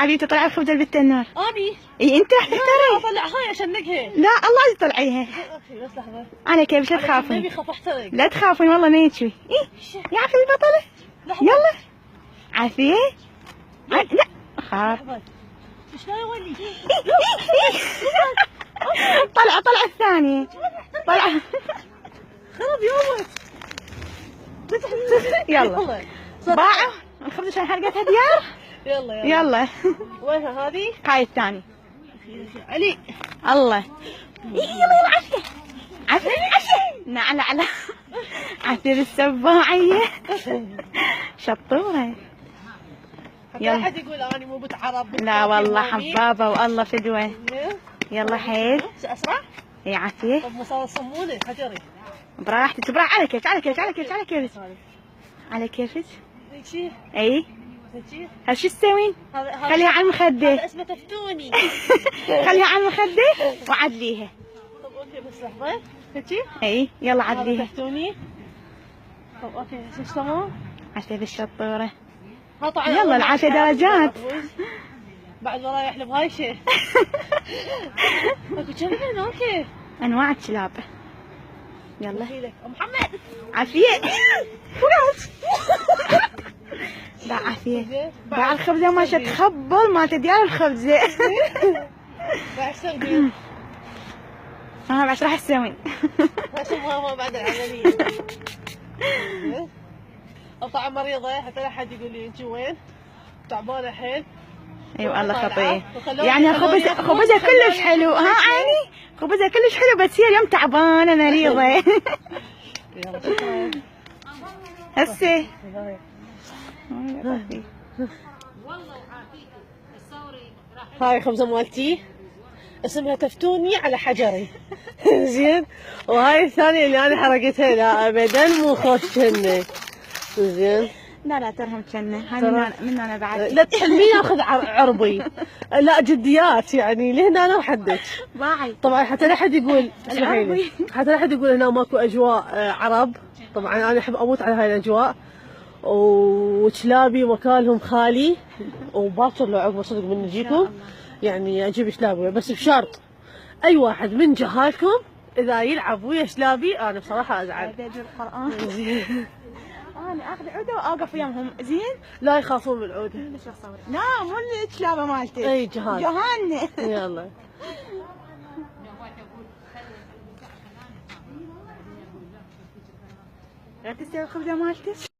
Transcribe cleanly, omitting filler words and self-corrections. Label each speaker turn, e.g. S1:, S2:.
S1: حبيبتي طلع الخبزه البت النار.
S2: اني
S1: اي انت راح تحتري.
S2: اطلع هاي اشنقها.
S1: لا الله يطلعيها.
S2: اخي بس لحظه.
S1: انا كيف لا تخافين.
S2: النبي خاف احترق.
S1: لا تخافين والله نيتشوي. اي يا اخي البطله.
S2: لحظه.
S1: يلا عافيه. لا خاف.
S2: لحظه. شلون يولي؟
S1: طلع الثانيه. طلع.
S2: خرب يومك.
S1: يلا باعوا الخبزه عشان حرقتها ديار. يلا
S2: وينها هذه؟
S1: هاي الثاني.
S2: علي
S1: الله. يلا عافيه. عافيه نعلة عافيه بالسباعيه. شطوره.
S2: يلا حد يقول اني مو بنت عرب.
S1: لا والله حبابه والله فدوه. يلا حيل.
S2: اسرع؟
S1: اي عافيه.
S2: طب مصار صمونه حجري.
S1: براحتك براحتك على كيفك على كيفك على كيفك على كيفك على كيفك.
S2: هيجي؟
S1: اي
S2: هيجي؟
S1: هل شو تسوين؟ خليها على المخده.
S2: هذا اسمه تفتوني.
S1: خليها على المخده وعدليها.
S2: طب اوكي بس لحظه. هيجي؟
S1: اي يلا
S2: هذا
S1: عدليها.
S2: تفتوني. طب اوكي ايش تمام؟
S1: عافيه بالشطوره.
S2: يلا
S1: العافيه درجات.
S2: بعد وراي احلب هاي شيء. اكو كلبين اوكي.
S1: انواع الكلاب. يلا
S2: ام محمد.
S1: عافيه. لا عافيه. باع الخبزه ما تخبل ما تديار الخبزه.
S2: بعد سوي.
S1: بعد راح تسوين.
S2: ماما بعد العمليه. طبعا مريضه حتى لا حد يقول لي انت وين؟ تعبانه حيل.
S1: اي والله خطيه. يعني خبزها كلش حلو ها عيني. خبزها كلش حلو بس هي اليوم تعبانه مريضه.
S2: يلا شكرا.
S1: هسه
S2: هاي خبزه مالتي اسمها تفتوني على حجري. زين. وهاي الثانيه اللي انا حرقتها لا ابدا مو خوش كنه. زين.
S1: لا ترهم كنه. هاي من انا بعد.
S2: لا تحلمين اخذ عربي. لا جديات يعني لهنا انا وحدك.
S1: باعي.
S2: طبعا حتى لا حد يقول اسمحي لي حتى لا حد يقول هنا ماكو اجواء عرب. طبعا انا احب اموت على هاي الاجواء. وكلابي مكانهم خالي. وباكر لو عقب صدق من نجيكم يعني اجيب كلابي بس بشرط اي واحد من جهالكم اذا يلعب ويا كلابي انا بصراحه ازعل.
S1: القران. انا اخذ عوده واوقف وياهم. زين.
S2: لا يخافون من العوده.
S1: لا مو الكلابه مالتي.
S2: اي جهال.
S1: جهالنا.
S2: يلا.
S1: لا تستوي الخبزه مالتك.